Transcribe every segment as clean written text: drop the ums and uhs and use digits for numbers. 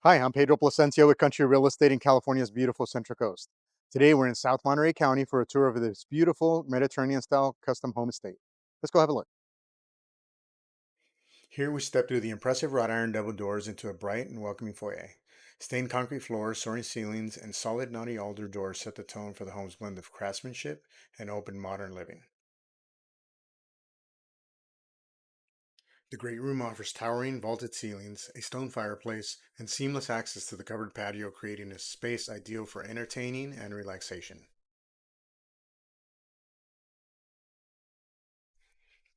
Hi, I'm Pedro Placencia with Country Real Estate in California's beautiful Central Coast. Today, we're in South Monterey County for a tour of this beautiful Mediterranean style custom home estate. Let's go have a look. Here we step through the impressive wrought iron double doors into a bright and welcoming foyer. Stained concrete floors, soaring ceilings, and solid knotty alder doors set the tone for the home's blend of craftsmanship and open modern living. The great room offers towering vaulted ceilings, a stone fireplace, and seamless access to the covered patio, creating a space ideal for entertaining and relaxation.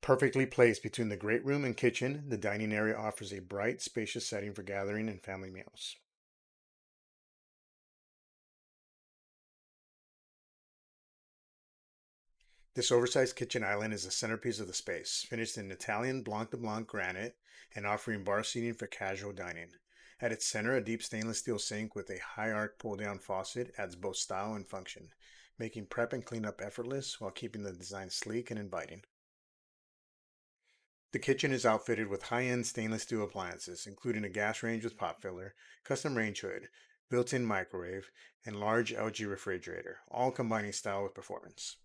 Perfectly placed between the great room and kitchen, the dining area offers a bright, spacious setting for gathering and family meals. This oversized kitchen island is the centerpiece of the space, finished in Italian Blanc de Blanc granite and offering bar seating for casual dining. At its center, a deep stainless steel sink with a high arc pull down faucet adds both style and function, making prep and cleanup effortless while keeping the design sleek and inviting. The kitchen is outfitted with high-end stainless steel appliances, including a gas range with pop filler, custom range hood, built-in microwave, and large LG refrigerator, all combining style with performance.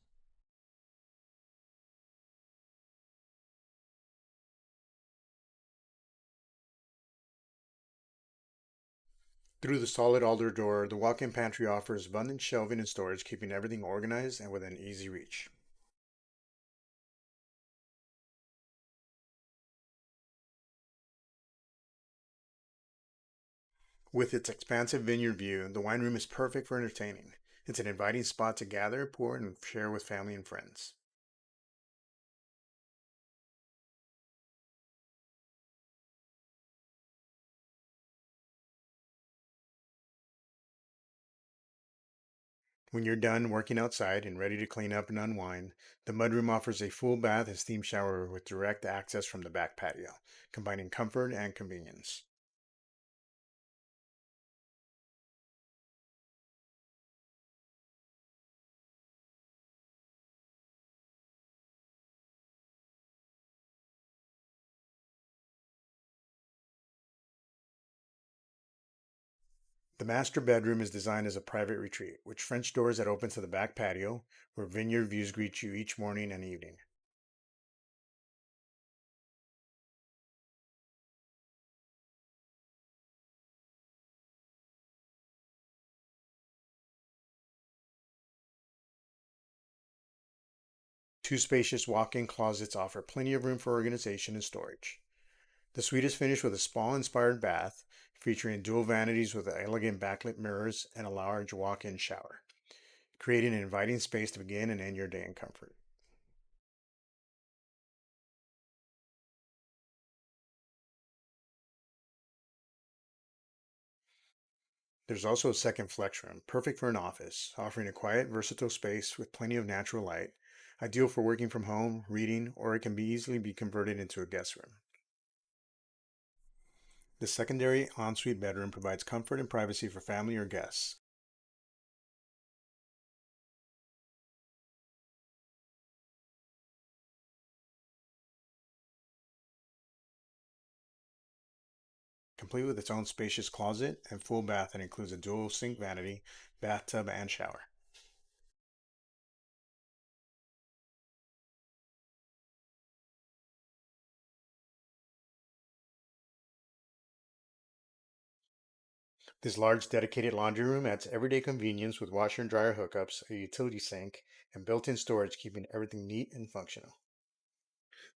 Through the solid alder door, the walk-in pantry offers abundant shelving and storage, keeping everything organized and within easy reach. With its expansive vineyard view, the wine room is perfect for entertaining. It's an inviting spot to gather, pour, and share with family and friends. When you're done working outside and ready to clean up and unwind, the mudroom offers a full bath and steam shower with direct access from the back patio, combining comfort and convenience. The master bedroom is designed as a private retreat, with French doors that open to the back patio, where vineyard views greet you each morning and evening. Two spacious walk-in closets offer plenty of room for organization and storage. The suite is finished with a spa-inspired bath, featuring dual vanities with elegant backlit mirrors and a large walk-in shower, creating an inviting space to begin and end your day in comfort. There's also a second flex room, perfect for an office, offering a quiet, versatile space with plenty of natural light, ideal for working from home, reading, or it can be easily be converted into a guest room. The secondary ensuite bedroom provides comfort and privacy for family or guests. Complete with its own spacious closet and full bath that includes a dual sink vanity, bathtub, and shower. This large dedicated laundry room adds everyday convenience with washer and dryer hookups, a utility sink, and built-in storage, keeping everything neat and functional.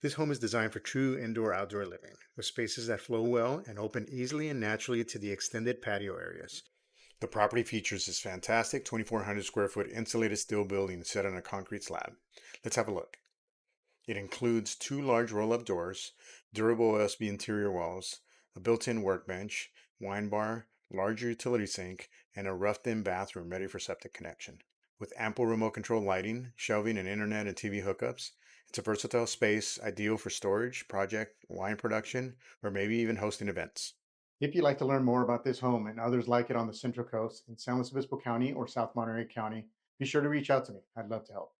This home is designed for true indoor-outdoor living, with spaces that flow well and open easily and naturally to the extended patio areas. The property features this fantastic 2,400 square foot insulated steel building set on a concrete slab. Let's have a look. It includes two large roll-up doors, durable OSB interior walls, a built-in workbench, wine bar, larger utility sink, and a roughed-in bathroom ready for septic connection. With ample remote control lighting, shelving, and internet and TV hookups, it's a versatile space ideal for storage, project, wine production, or maybe even hosting events. If you'd like to learn more about this home and others like it on the Central Coast in San Luis Obispo County or South Monterey County, be sure to reach out to me. I'd love to help.